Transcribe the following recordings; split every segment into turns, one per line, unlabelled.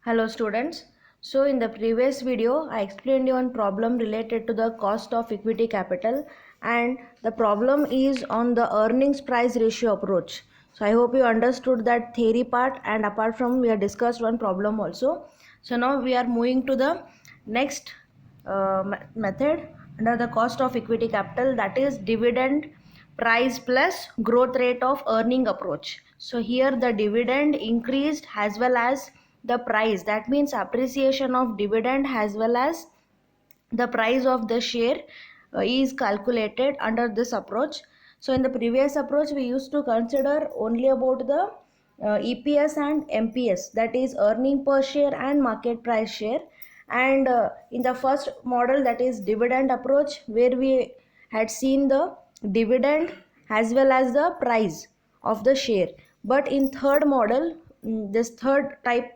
Hello students. So in the previous video I explained you one problem related to the cost of equity capital, and the problem is on the earnings price ratio approach. So I hope you understood that theory part, and apart from we have discussed one problem also. So now we are moving to the next method under the cost of equity capital, that is dividend price plus growth rate of earning approach. So here the dividend increased as well as the price, that means appreciation of dividend as well as the price of the share is calculated under this approach. So in the previous approach we used to consider only about the EPS and MPS, that is earning per share and market price share. And in the first model, that is dividend approach, where we had seen the dividend as well as the price of the share. But in third model, this third type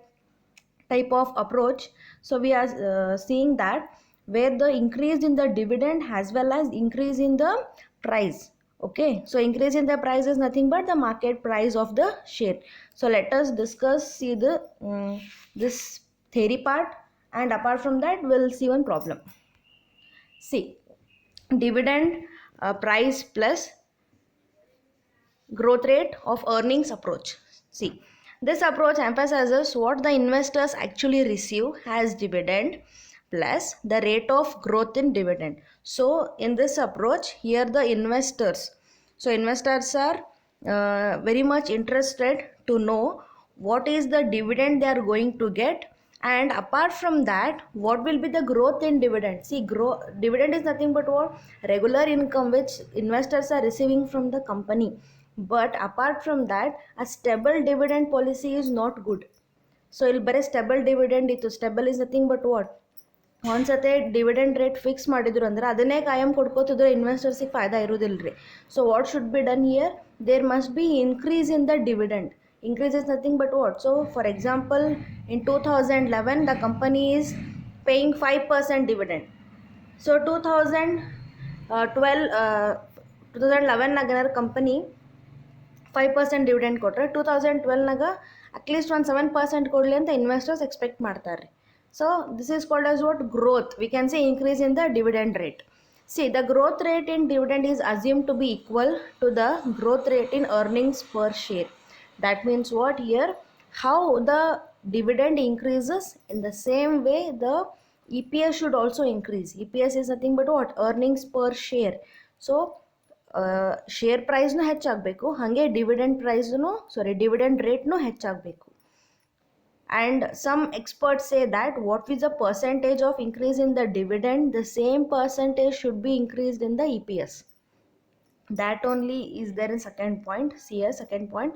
of approach, so we are seeing that where the increase in the dividend as well as increase in the price. Okay, so increase in the price is nothing but the market price of the share. So let us discuss, see the this theory part, and apart from that we'll see one problem. See, dividend price plus growth rate of earnings approach. See, this approach emphasizes what the investors actually receive as dividend plus the rate of growth in dividend. So in this approach, here the investors, so investors are very much interested to know what is the dividend they are going to get, and apart from that what will be the growth in dividend. See, dividend is nothing but what regular income which investors are receiving from the company, but apart from that a stable dividend policy is not good. So ಇಲ್ಲಿ ಬರೀ stable dividend ಇತ್ತು. Stable is nothing but what, ಒಂದ್ಸತಿ dividend rate fix ಮಾಡಿದ್ರು ಅಂದ್ರೆ ಅದನ್ನೇ ಕಾಯಂ ಕೊಡ್ಕೋತಿದ್ರೆ ಇನ್ವೆಸ್ಟರ್ಸಿಗೆ ಫಾಯ್ದಾ ಇರೋದಿಲ್ಲ ರೀ. So what should be done here, there must be increase in the dividend. Increase is nothing but what? So for example, in 2011 the company is paying 5% dividend. So 2011 ನಾಗ ಕಂಪನಿ 5% ಡಿವಿಡೆಂಡ್ ಕೊಟ್ಟರೆ 2012ನಾಗ ಅಟ್ಲೀಸ್ಟ್ ಒಂದು 7% ಕೊಡಲಿ ಅಂತ investors expect ಮಾಡ್ತಾರೆ. So this is called as what, growth. V can say increase in the dividend rate. See, the growth rate in dividend is assumed to be equal to the growth rate in earnings per share. That means what here, how the dividend increases, in the same way the EPS should also increase. EPS is nothing but what, earnings per share. So share ಪ್ರೈಸ್ನು ಹೆಚ್ಚಾಗಬೇಕು, ಹಾಗೆ dividend ರೇಟ್ನು ಹೆಚ್ಚಾಗಬೇಕು. And some experts say that what is the percentage of increase in the dividend, the same percentage should be increased in the EPS. That only is there in second point. See here, second point,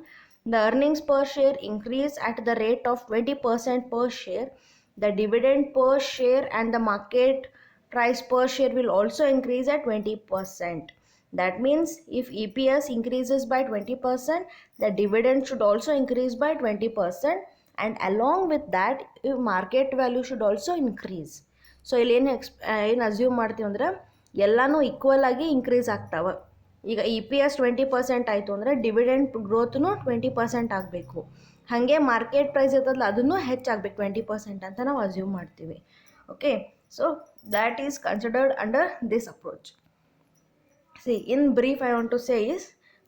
the earnings per share increase at the rate of 20% per share. The dividend per share and the market price per share will also increase at 20%. That means if EPS increases by 20%, the dividend should also increase by 20%, and along with that market value should also increase. So ಇಲ್ಲಿ ಏನು assume ಮಾಡ್ತೀವಿ ಅಂದ್ರೆ ಎಲ್ಲನೂ equal ಆಗಿ increase ಆಗ್ತಾವೆ. ಈಗ EPS 20% ಆಯಿತು ಅಂದರೆ ಡಿವಿಡೆಂಡ್ ಗ್ರೋತ್ನು 20% ಆಗಬೇಕು. ಹಾಗೆ ಮಾರ್ಕೆಟ್ ಪ್ರೈಸ್ ಇರ್ತದಲ್ಲ ಅದನ್ನು ಹೆಚ್ಚಾಗಬೇಕು 20% ಅಂತ ನಾವು ಅಸ್ಯೂಮ್ ಮಾಡ್ತೀವಿ. Okay, so that is considered under this approach. See, in brief I want to say is,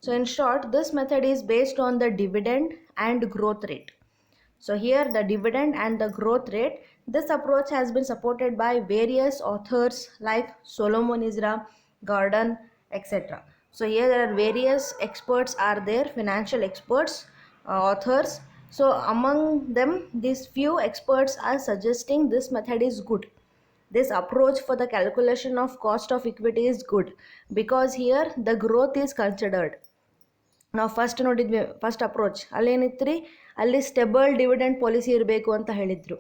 so in short this method is based on the dividend and growth rate. So here the dividend and the growth rate, this approach has been supported by various authors like Solomon Isra, Gordon, etc. So here there are various experts are there, financial experts, authors. So among them these few experts are suggesting this method is good. This approach for the calculation of cost of equity is good because here the growth is considered. ನಾವು first ನೋಡಿದ್ವಿ, first approach ಅಲ್ಲೇನಿತ್ತು ರೀ, ಅಲ್ಲಿ stable dividend policy ಇರಬೇಕು ಅಂತ ಹೇಳಿದರು.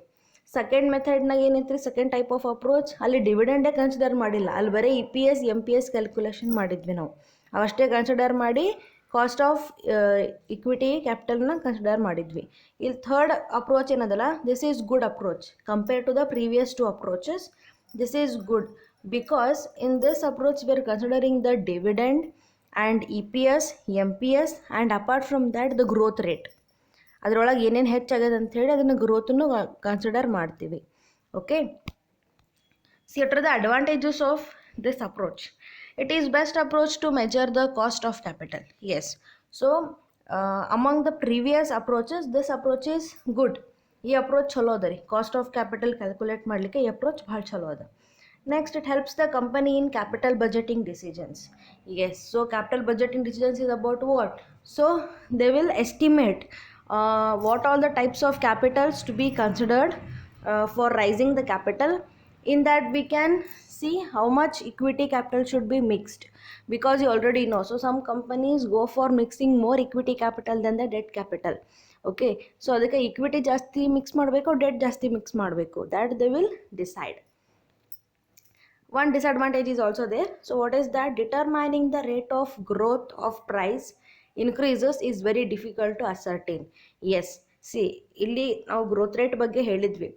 Second ಮೆಥಡ್ನಾಗ ಏನಿತ್ತು ರೀ, second type of approach, ಅಲ್ಲಿ ಡಿವಿಡೆಂಡೇ ಕನ್ಸಿಡರ್ ಮಾಡಿಲ್ಲ, ಅಲ್ಲಿ ಬರೀ EPS MPS ಕ್ಯಾಲ್ಕುಲೇಷನ್ ಮಾಡಿದ್ವಿ ನಾವು, ಅವಷ್ಟೇ ಕನ್ಸಿಡರ್ ಮಾಡಿ ಕಾಸ್ಟ್ ಆಫ್ ಇಕ್ವಿಟಿ ಕ್ಯಾಪಿಟಲ್ನ ಕನ್ಸಿಡರ್ ಮಾಡಿದ್ವಿ. ಇಲ್ಲಿ ಥರ್ಡ್ ಅಪ್ರೋಚ್ ಏನದಲ್ಲ, this is good approach compare to the previous two approaches. This is good because in this approach we are considering the dividend and EPS, MPS, and apart from that the growth rate. ಅದರೊಳಗೆ ಏನೇನು ಹೆಚ್ಚಾಗ್ಯದ ಅಂಥೇಳಿ ಅದನ್ನು ಗ್ರೋತನ್ನು consider ಮಾಡ್ತೀವಿ. Okay, see what are the advantages of this approach. It is best approach to measure the cost of capital. Yes, so among the previous approaches this approach is good. ಈ approach ಚಲೋ ಅದ ರೀ, cost of capital calculate ಮಾಡಲಿಕ್ಕೆ ಈ approach ಭಾಳ ಚಲೋ ಅದ. Next, it helps the company in capital budgeting decisions. Yes, so capital budgeting decisions is about what? So they will estimate what all the types of capitals to be considered for raising the capital. In that we can see how much equity capital should be mixed, because you already know, so some companies go for mixing more equity capital than the debt capital. Okay, so ಅದಕ್ಕೆ equity ಜಾಸ್ತಿ mix ಮಾಡಬೇಕು, debt ಜಾಸ್ತಿ mix ಮಾಡಬೇಕು, that they will decide. One disadvantage is also there. So what is that? Determining the rate of growth of price increases is very difficult to ascertain. Yes, see, ಇಲ್ಲಿ ನಾವು growth rate ಬಗ್ಗೆ ಹೇಳಿದ್ವಿ.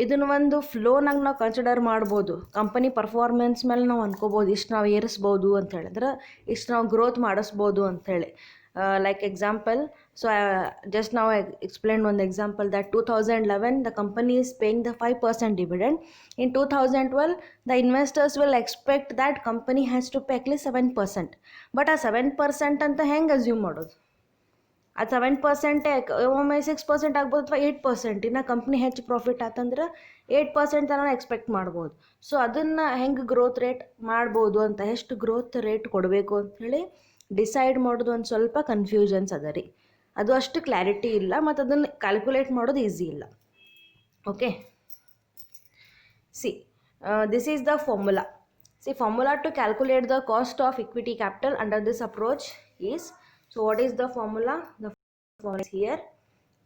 ಇದನ್ನು ಒಂದು ಫ್ಲೋನಾಗ ನಾವು consider ಮಾಡ್ಬೋದು. Company performance ಮೇಲೆ ನಾವು ಅನ್ಕೋಬೋದು, ಇಷ್ಟು ನಾವು ಏರಿಸ್ಬೋದು ಅಂತ ಹೇಳಿದ್ರೆ, ಇಷ್ಟು ನಾವು ಗ್ರೋತ್ ಮಾಡಿಸ್ಬೋದು ಅಂಥೇಳಿ. Like example, so just now I explained one example that 2011 the company is paying the 5% dividend. In 2012 the investors will expect that company has to pay at least 7%. But ಆ 7% ಅಂತ ಹೆಂಗೆ ಅಸ್ಯೂಮ್ ಮಾಡೋದು? ಅದು 7% ಒಮ್ಮೆ 6% ಆಗ್ಬೋದು ಅಥವಾ 8%. ಇನ್ನು ಕಂಪ್ನಿ ಹೆಚ್ಚು ಪ್ರಾಫಿಟ್ ಆತಂದ್ರೆ 8% ತನಕ ಎಕ್ಸ್ಪೆಕ್ಟ್ ಮಾಡ್ಬೋದು. ಸೊ ಅದನ್ನು ಹೆಂಗೆ ಗ್ರೋತ್ ರೇಟ್ ಮಾಡ್ಬೋದು ಅಂತ, ಎಷ್ಟು ಗ್ರೋತ್ ರೇಟ್ ಕೊಡಬೇಕು ಅಂಥೇಳಿ ಡಿಸೈಡ್ ಮಾಡೋದು ಒಂದು ಸ್ವಲ್ಪ ಕನ್ಫ್ಯೂಷನ್ಸ್ ಅದ ರೀ. ಅದು ಅಷ್ಟು ಕ್ಲಾರಿಟಿ ಇಲ್ಲ ಮತ್ತು ಅದನ್ನು ಕ್ಯಾಲ್ಕುಲೇಟ್ ಮಾಡೋದು ಈಸಿ ಇಲ್ಲ. Okay, see this is the formula. See formula to calculate the cost of equity capital under this approach is, so what is the formula? The formula is here.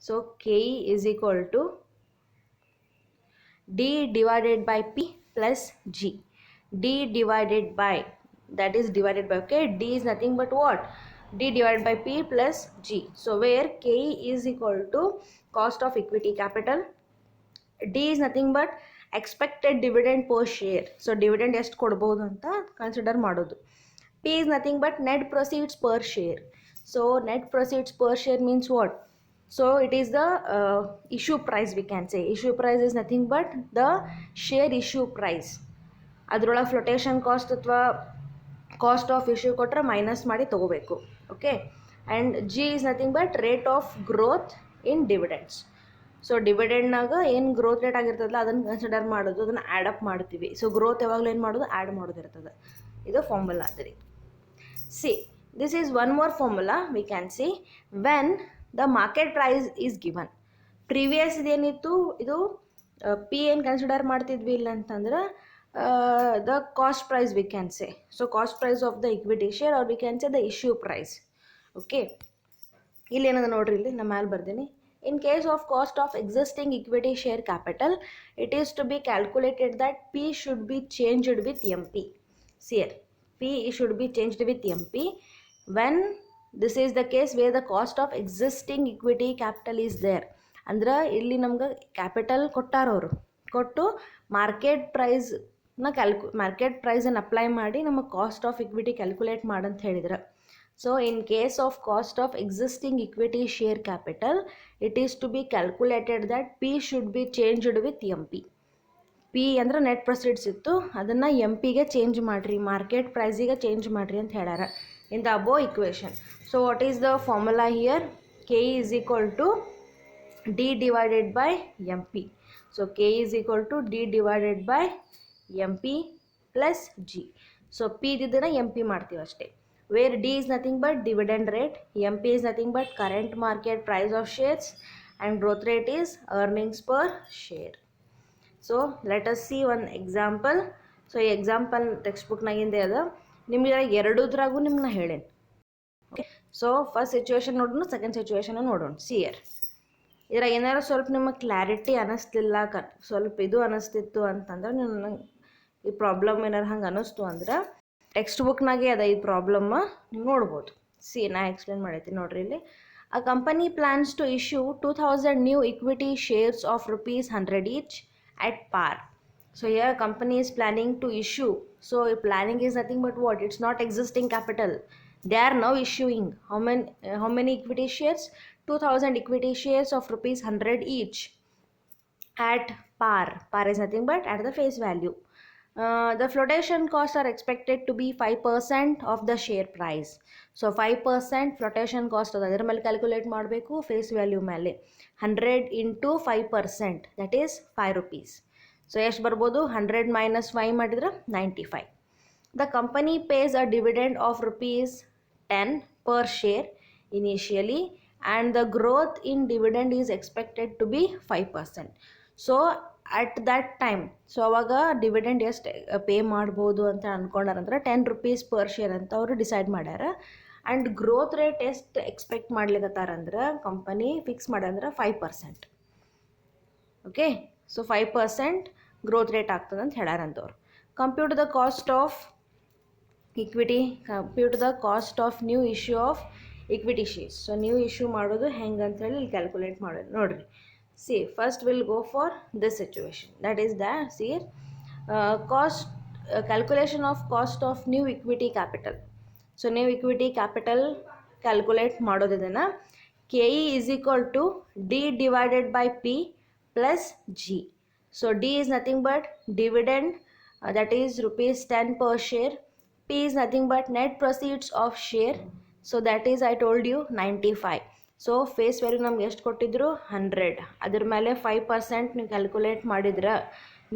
So KE is equal to D divided by P plus G. D divided by, that is divided by, okay, D is nothing but what? D divided by P plus G. So where KE is equal to cost of equity capital, D is nothing but expected dividend per share. So dividend ಎಷ್ಟು ಕೊಡ್ಬೋದು ಅಂತ consider ಮಾಡೋದು. P is nothing but net proceeds per share. So net proceeds per share means what? So it is the issue price, we can say. Issue price is nothing but the share issue price. ಅದರೊಳಗೆ flotation cost ಅಥವಾ cost of issue ಕೊಟ್ಟರೆ minus ಮಾಡಿ ತೊಗೋಬೇಕು. Okay, and G is nothing but rate of growth in dividends. So ಡಿವಿಡೆಂಡ್ನಾಗ ಏನು growth rate ಆಗಿರ್ತದಲ್ಲ ಅದನ್ನು consider ಮಾಡೋದು, ಅದನ್ನು ಆ್ಯಡ್ ಅಪ್ ಮಾಡ್ತೀವಿ. ಸೊ ಗ್ರೋತ್ ಯಾವಾಗಲೂ ಏನು ಮಾಡೋದು, ಆ್ಯಡ್ ಮಾಡೋದಿರ್ತದೆ. ಇದು ಫಾರ್ಮುಲಾ ಅದ ರೀ. See this is one more formula we can see when the market price is given. Previous ಇದೇನಿತ್ತು, ಇದು ಪಿ ಏನು ಕನ್ಸಿಡರ್ ಮಾಡ್ತಿದ್ವಿ ಇಲ್ಲ ಅಂತಂದ್ರೆ the cost price we can say. So cost price of the equity share, or we can say the issue price. Okay, ಇಲ್ಲಿ ಏನದ ನೋಡ್ರಿ, ಇಲ್ಲಿ ನಮ್ಮ ಮ್ಯಾಲೆ ಬರ್ತೀನಿ. In case of cost of existing equity share capital, it is to be calculated that P should be changed with MP. See here, P should be changed with MP when this is the case where the cost of existing equity capital is there. ಅಂದ್ರೆ ಇಲ್ಲಿ ನಮ್ಗೆ capital ಕೊಟ್ಟಾರವರು, ಕೊಟ್ಟು market ಪ್ರೈಸನ್ನು apply ಮಾಡಿ ನಮಗೆ cost of equity calculate ಮಾಡಂತ ಹೇಳಿದ್ರೆ. So in case of cost of existing equity share capital, it is to be calculated that P should be changed with M P. P ಅಂದ್ರೆ net proceeds ಇತ್ತು, ಅದನ್ನು M ಪಿಗೆ change ಮಾಡಿರಿ, market ಪ್ರೈಸಿಗೆ change ಮಾಡಿರಿ ಅಂತ ಹೇಳ್ಯಾರ in the above equation. So what is the formula here? K is equal to D divided by MP. So K is equal to D divided by MP plus G. So P ಇದನ್ನ MP ಮಾಡ್ತೀವಿ ಅಷ್ಟೇ. Where D is nothing but dividend rate, MP is nothing but current market price of shares, and growth rate is earnings per share. So let us see one example. So ಈ example textbook ನಾಗಿಂದ ಅದ, ನಿಮ್ಗೆ ಎರಡೂದ್ರಾಗೂ ನಿಮ್ಮನ್ನ ಹೇಳೇನು. Okay, so first situation ನೋಡೋಣ, second situation ನೋಡೋಣ. ಸಿಯರ್ ಇದ್ರಾಗ ಏನಾರು ಸ್ವಲ್ಪ ನಿಮಗೆ ಕ್ಲಾರಿಟಿ ಅನ್ನಿಸ್ತಿಲ್ಲ, ಸ್ವಲ್ಪ ಇದು ಅನ್ನಿಸ್ತಿತ್ತು ಅಂತಂದ್ರೆ, ನಂಗೆ ಈ ಪ್ರಾಬ್ಲಮ್ ಏನಾರು ಹಂಗೆ ಅನ್ನಿಸ್ತು ಅಂದ್ರೆ ಟೆಕ್ಸ್ಟ್ ಬುಕ್ನಾಗೆ ಅದ ಈ ಪ್ರಾಬ್ಲಮ್, ನೀವು ನೋಡ್ಬೋದು. ಸಿ ನಾ ಎಕ್ಸ್ಪ್ಲೇನ್ ಮಾಡೈತಿ ನೋಡ್ರಿ. ಇಲ್ಲಿ a company plans to issue 2000 new equity shares of ₹100 each at par. So here company is planning to issue. So planning is nothing but what? It's not existing capital. They are now issuing how many equity shares? 2000 equity shares of rupees 100 each at par. Par is nothing but at the face value. The flotation costs are expected to be 5% of the share price. So 5% flotation cost ಅದರ ಮೇಲೆ calculate ಮಾಡಬೇಕು face value ಮೇಲೆ 100 into 5% that is 5 rupees. So ಎಷ್ಟು ಬರ್ಬೋದು 100 minus 5 ಮಾಡಿದ್ರೆ 95. The company pays a dividend of rupees 10 per share initially and the growth in dividend is expected to be 5%. So at that time so ಅವಾಗ dividend ಎಷ್ಟು pay ಮಾಡ್ಬೋದು ಅಂತ ಅಂದ್ಕೊಂಡಾರಂದ್ರೆ 10 rupees per share ಅಂತ ಅವರು decide ಮಾಡ್ಯಾರ. And growth rate ಎಷ್ಟು expect ಮಾಡ್ಲಿಕತ್ತಾರಂದ್ರೆ company fix ಮಾಡ್ಯಾರಂದ್ರೆ 5%. ಓಕೆ, ಸೊ 5% ಗ್ರೋತ್ ರೇಟ್ ಆಗ್ತದೆ ಅಂತ ಹೇಳ್ಯಾರಂತವ್ರು. Compute the cost of equity, compute the cost of new issue of equity shares. So new issue ಮಾಡೋದು ಹೆಂಗೆ ಅಂತೇಳಿ ಇಲ್ಲಿ ಕ್ಯಾಲ್ಕುಲೇಟ್ ಮಾಡೋದು ನೋಡಿರಿ. See, first we'll go for this situation, that is that see calculation of cost of new equity capital. So new equity capital calculate ಮಾಡೋದಿದನ್ನ KE is equal to D divided by P plus G. So D is nothing but dividend, that is rupees 10 per share. P is nothing but net proceeds of share, so that is I told you 95. So face value ನಮ್ಗೆ ಎಷ್ಟು ಕೊಟ್ಟಿದ್ರು 100, ಅದ್ರ ಮೇಲೆ 5% ನೀವು calculate ಮಾಡಿದ್ರೆ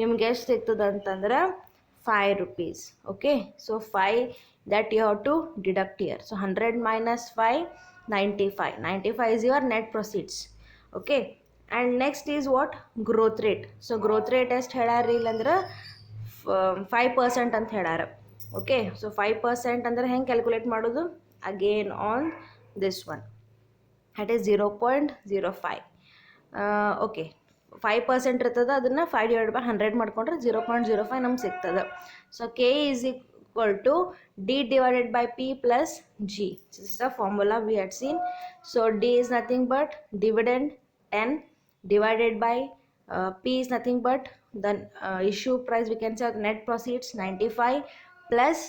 ನಿಮ್ಗೆ ಎಷ್ಟು ಸಿಗ್ತದೆ ಅಂತಂದ್ರೆ 5 rupees. Okay, so 5 that you have to deduct here. So 100 minus 5, 95. 95 is your net proceeds. Okay, and next is what? Growth rate. So growth rate ಎಷ್ಟು ಹೇಳಾರಿ ಇಲ್ಲಂದ್ರೆ 5% ಅಂತ ಹೇಳಾರ. ಓಕೆ, ಸೊ 5% ಅಂದ್ರೆ ಹೆಂಗೆ ಕ್ಯಾಲ್ಕುಲೇಟ್ ಮಾಡೋದು? Again on this one, that is 0.05. Okay, 5% ಇರ್ತದೆ, ಅದನ್ನು 5 divided by 100 ಮಾಡ್ಕೊಂಡ್ರೆ 0.05 ನಮ್ಗೆ ಸಿಗ್ತದೆ. So K is equal to D divided by P plus G. This is the formula we had seen. So D is nothing but dividend 10 divided by P is nothing but the issue price, we can say net profits 95 plus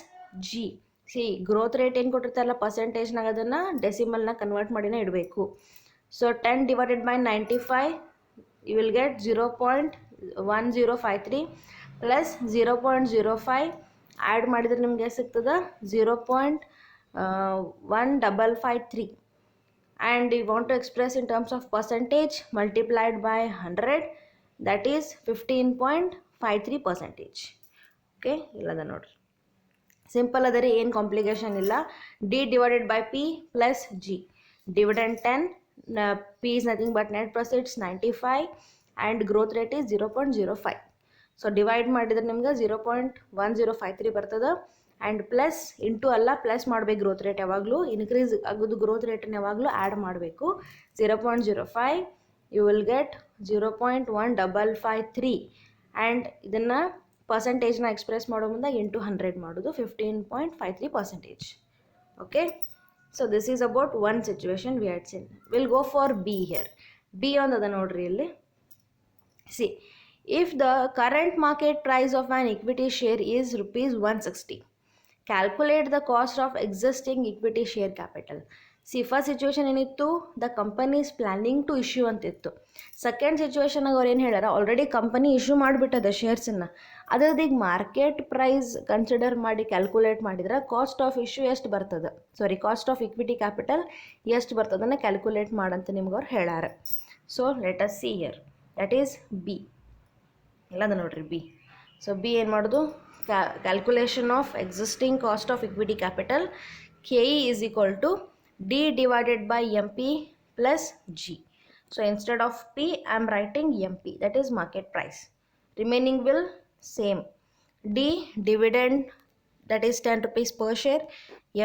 G. See growth rate ಏನು ಕೊಟ್ಟಿರ್ತಾರಲ್ಲ ಪರ್ಸೆಂಟೇಜ್ನಾಗ ಅದನ್ನು ಡೆಸಿಮಲ್ನ convert ಮಾಡಿನೇ ಇಡಬೇಕು. So 10 divided by 95 you will get 0.1053 plus 0.05 add ಮಾಡಿದ್ರೆ ನಿಮಗೆ ಸಿಗ್ತದೆ 0.1553. and you want to express in terms of percentage multiplied by 100, that is 15.53%. Okay, ಇಲ್ಲದ ನೋಡ್ರಿ, ಸಿಂಪಲ್ ಅದರಿ, ಏನು ಕಾಂಪ್ಲಿಕೇಶನ್ ಇಲ್ಲ. D divided by P plus G. Dividend 10, P is nothing but net profits 95 and growth rate is 0.05. So divide ಮಾಡಿದ್ರೆ ನಿಮ್ಗೆ 0.1053 ಬರ್ತದೆ. And plus into ಅಲ್ಲ, plus ಮಾಡಬೇಕು. ಗ್ರೋತ್ ರೇಟ್ ಯಾವಾಗಲೂ ಇನ್ಕ್ರೀಸ್ ಆಗೋದು, ಗ್ರೋತ್ ರೇಟನ್ನು ಯಾವಾಗಲೂ ಆ್ಯಡ್ ಮಾಡಬೇಕು. 0.05 ಯು ವಿಲ್ ಗೆಟ್ 0.1553 ಆ್ಯಂಡ್ ಇದನ್ನು ಪರ್ಸೆಂಟೇಜ್ನ ಎಕ್ಸ್ಪ್ರೆಸ್ ಮಾಡೋ ಮುಂದೆ ಇಂಟು 100 ಮಾಡೋದು 15.53%. Okay, so this is about one situation we had seen. Will go for B here. B ಒಂದದ ನೋಡ್ರಿ ಇಲ್ಲಿ. See, if the current market price of an equity share is rupees 160, calculate the cost of existing equity share capital. See, first situation ಏನಿತ್ತು, the company is planning to issue ಅಂತಿತ್ತು. Second ಸಿಚುವೇಶನಾಗ ಅವ್ರು ಏನು ಹೇಳ್ಯಾರ, already company issue ಮಾಡಿಬಿಟ್ಟದ ಶೇರ್ಸನ್ನು, ಅದ್ರದ್ದು ಈಗ ಮಾರ್ಕೆಟ್ ಪ್ರೈಸ್ ಕನ್ಸಿಡರ್ ಮಾಡಿ ಕ್ಯಾಲ್ಕುಲೇಟ್ ಮಾಡಿದ್ರೆ ಕಾಸ್ಟ್ ಆಫ್ ಇಶ್ಯೂ ಎಷ್ಟು ಬರ್ತದೆ, sorry cost of equity capital ಎಷ್ಟು ಬರ್ತದನ್ನು ಕ್ಯಾಲ್ಕುಲೇಟ್ ಮಾಡಂತ ನಿಮ್ಗೆ ಅವ್ರು ಹೇಳ್ಯಾರ. So let us see here, that is B. ಎಲ್ಲದ ನೋಡ್ರಿ ಬಿ. ಸೊ ಬಿ ಏನು ಮಾಡೋದು, calculation of existing cost of equity capital, K E is equal to D divided by M P plus G. So instead of P I am writing MP, that is market price. Remaining will same. D dividend, that is 10 rupees per share.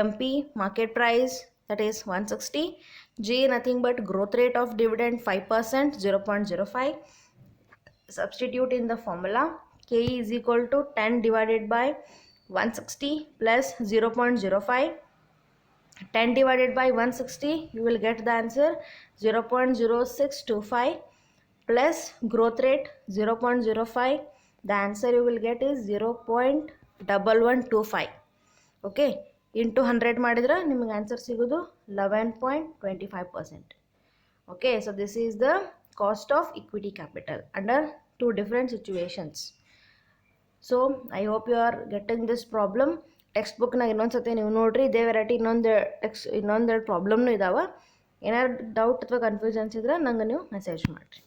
MP market price, that is 160. G nothing but growth rate of dividend 5%, 0.05. Substitute in the formula. K is equal to 10 divided by 160 plus 0.05. 10 divided by 160, you will get the answer 0.0625 plus growth rate 0.05. The answer you will get is 0.1125. Okay, into 100 ಮಾಡಿದ್ರೆ ನಿಮಗೆ answer ಸಿಗೋದು 11.25%. Okay, so this is the cost of equity capital under two different situations. So I hope you are getting this problem. Text ಬುಕ್ನಾಗ ಇನ್ನೊಂದ್ಸತಿ ನೀವು ನೋಡ್ರಿ, ಇದೇ variety ಇನ್ನೊಂದೆರಡು ಪ್ರಾಬ್ಲಮ್ನು ಇದಾವೆ. ಏನಾದ್ರು ಡೌಟ್ ಅಥವಾ ಕನ್ಫ್ಯೂಷನ್ಸ್ ಇದ್ರೆ ನಂಗೆ ನೀವು ಮೆಸೇಜ್ ಮಾಡಿರಿ.